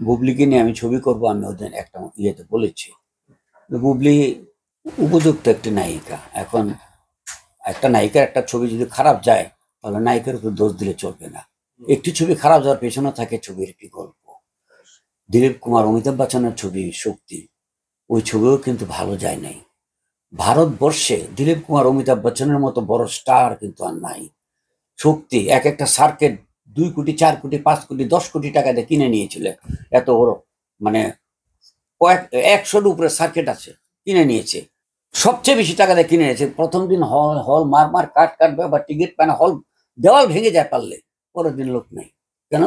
বুবলিকে নিয়ে আমি ছবি করব, আমি ওদের একটা ইয়েতে বলেছি। বুবলি উপযুক্ত একটি নায়িকা। এখন একটা নায়িকার একটা ছবি যদি খারাপ যায়, তাহলে নায়িকার উপর দোষ দিলে চলবে না। একটি ছবি খারাপ যাওয়ার পেছনে থাকে ছবির একটি গল্প। দিলীপ কুমার অমিতাভ বচ্চনের ছবি শক্তি, ওই ছবিও কিন্তু ভালো যায় নাই। ভারতবর্ষে দিলীপ কুমার অমিতাভ বচ্চনের মতো বড় স্টার কিন্তু আর নাই। শক্তি এক একটা সার্কেট 2 কোটি, 4 কোটি, 5 কোটি, 10 কোটি টাকা দিয়ে কিনে নিয়েছিল। এত বড়, মানে কয়েক 100-র উপরে সার্কিট আছে, কিনে নিয়েছে। সবচেয়ে বেশি টাকা দিয়ে কিনে নিয়েছে। প্রথম দিন হল হল মার কাটবে বা টিকিট পায় না, হল দেওয়াল ভেঙে যায় পারলে, পরের দিন লোক নেই। কেন?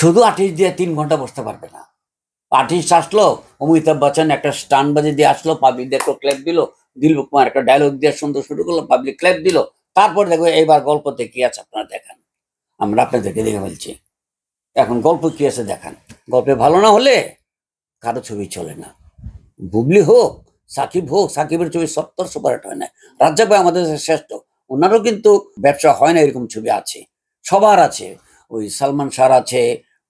শুধু আর্টিস্ট দিয়ে 3 ঘন্টা বসতে পারবে না। আর্টিস্ট আসলো, অমিতাভ বচ্চন একটা স্টান বাজে দিয়ে আসলো, পাবলিক দিয়ে একটা ক্ল্যাপ দিল, দিলীপ কুমার একটা ডায়লগ দিয়ে সুন্দর শুরু করলো, পাবলিক ক্ল্যাপ দিল। তারপর দেখো এইবার গল্পতে কি আছে আপনারা দেখান, আমরা আপনাদেরকে দেখে বলছি। এখন গল্প কি আছে দেখান। গল্পে ভালো না হলে কারো ছবি চলে না। বুবলি হোক, সাকিব হোক, সাকিবের ছবি 70 সুপারহিট হয় না। রাজ্জাক ভাই আমাদের দেশের শ্রেষ্ঠ, ওনারও কিন্তু ব্যবসা হয় না, এরকম ছবি আছে, সবার আছে। ওই সালমান শাহর আছে,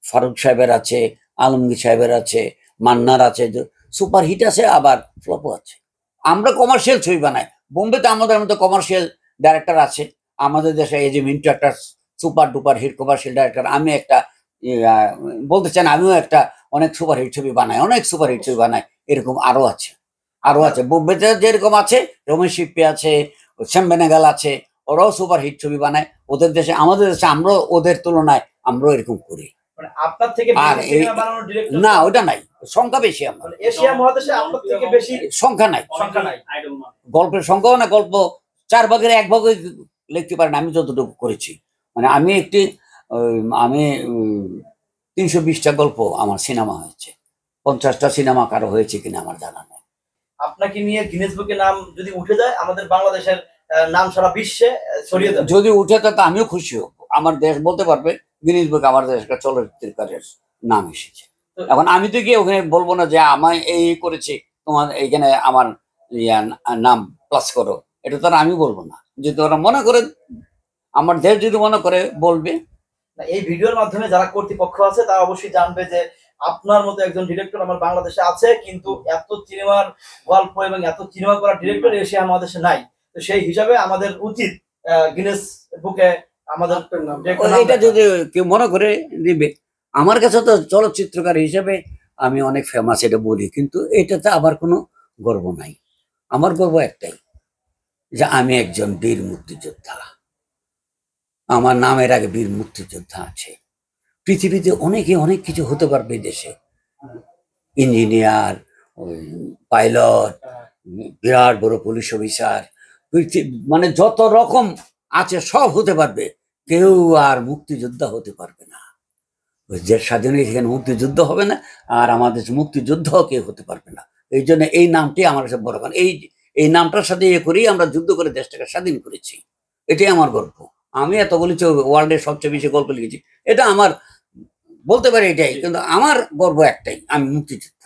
ফারুক সাহেবের আছে, আলমগীর সাহেবের আছে, মান্নার আছে, সুপারহিট আছে, আবার ফ্লপও আছে। আমরা কমার্শিয়াল ছবি বানাই। বোম্বেতে আমাদের মতো কমার্শিয়াল ডাইরেক্টর আছে। আমাদের দেশে এই যে মিন্টু একটা super duper hit commercial director, আমি একটা বলতে চান আমিও একটা অনেক সুপারহিট ছবি বানাই, অনেক সুপারহিট ছবি বানাই। এরকম আরো আছে, আরো আছে। বোম্বেতে যেরকম আছে, রমেশ শিপ্পি আছে, শ্যাম বেনেগাল আছে, ওরাও সুপারহিট ছবি বানায়। ওদের দেশে, আমাদের দেশে আমরাও ওদের তুলনায় আমরাও এরকম করি। আপনার থেকে আর না, ওটা নাই, সংখ্যা বেশি। আমার এশিয়া মহাদেশে আপনার থেকে বেশি সংখ্যা নাই। গল্পের সংখ্যাও না, গল্প 4 ভাগের 1 ভাগে লিখতে পারেন। আমি যতটুকু করেছি, মানে আমি একটি আমি 320টা গল্প আমার সিনেমা হয়েছে। 50টা সিনেমা কারো হয়েছে কিনা আমার জানা নেই। আপনাকে নিয়ে গিনেস বুকে নাম যদি উঠে যায়, আমাদের বাংলাদেশের নাম সারা বিশ্বে ছড়িয়ে যাবে। যদি উঠে তো আমিও খুশি হব। আমার দেশ বলতে পারবে গিনেস বুকে আমার দেশের চলচ্চিত্রকারের নাম এসেছে। এখন আমি তো গিয়ে ওখানে বলবো না যে আমায় এই করেছি, তোমার এইখানে আমার নাম প্লাস করো, এটা তো আমি বলবো না। যদি ওরা মনে করে, আমার দেশ যদি মনে করে বলবে। এই ভিডিওর মাধ্যমে যারা কর্তৃপক্ষ আছে তারা অবশ্যই জানবে যে আপনার মতো একজন ডিরেক্টর আমার বাংলাদেশে আছে, কিন্তু এত সিনেমার গল্প এবং এত সিনেমা করা ডিরেক্টর এশিয়া মহাদেশে নাই। তো সেই হিসাবে আমাদের উচিত গিনেস বুকে আমাদের এটা যদি কেউ মনে করে দিবে। আমার কাছে তো চলচ্চিত্রকার হিসেবে আমি অনেক ফেমাস, এটা বলি, কিন্তু এটাতে আবার কোনো গর্ব নাই। আমার গর্ব একটাই, যে আমি একজন বীর মুক্তিযোদ্ধা। আমার নামের আগে বীর মুক্তিযোদ্ধা আছে। পৃথিবীতে অনেকে অনেক কিছু হতে পারবে দেশে, ইঞ্জিনিয়ার, পাইলট, বিরাট বড় পুলিশ অফিসার, মানে যত রকম আছে সব হতে পারবে, কেউ আর মুক্তিযোদ্ধা হতে পারবে না। যে স্বাধীনতা, এখানে মুক্তিযুদ্ধ হবে না, আর আমাদের মুক্তিযুদ্ধ কেউ হতে পারবে না। এই জন্য এই নামটি আমার কাছে বড়, কারণ এই নামটার সাথে ইয়ে করেই আমরা যুদ্ধ করে দেশটাকে স্বাধীন করেছি। এটাই আমার গল্প। আমি এত বলেছি ওয়ার্ল্ডের সবচেয়ে বেশি গল্প লিখেছি, এটা আমার বলতে পারি এটাই, কিন্তু আমার গর্ব একটাই, আমি মুক্তিযোদ্ধা।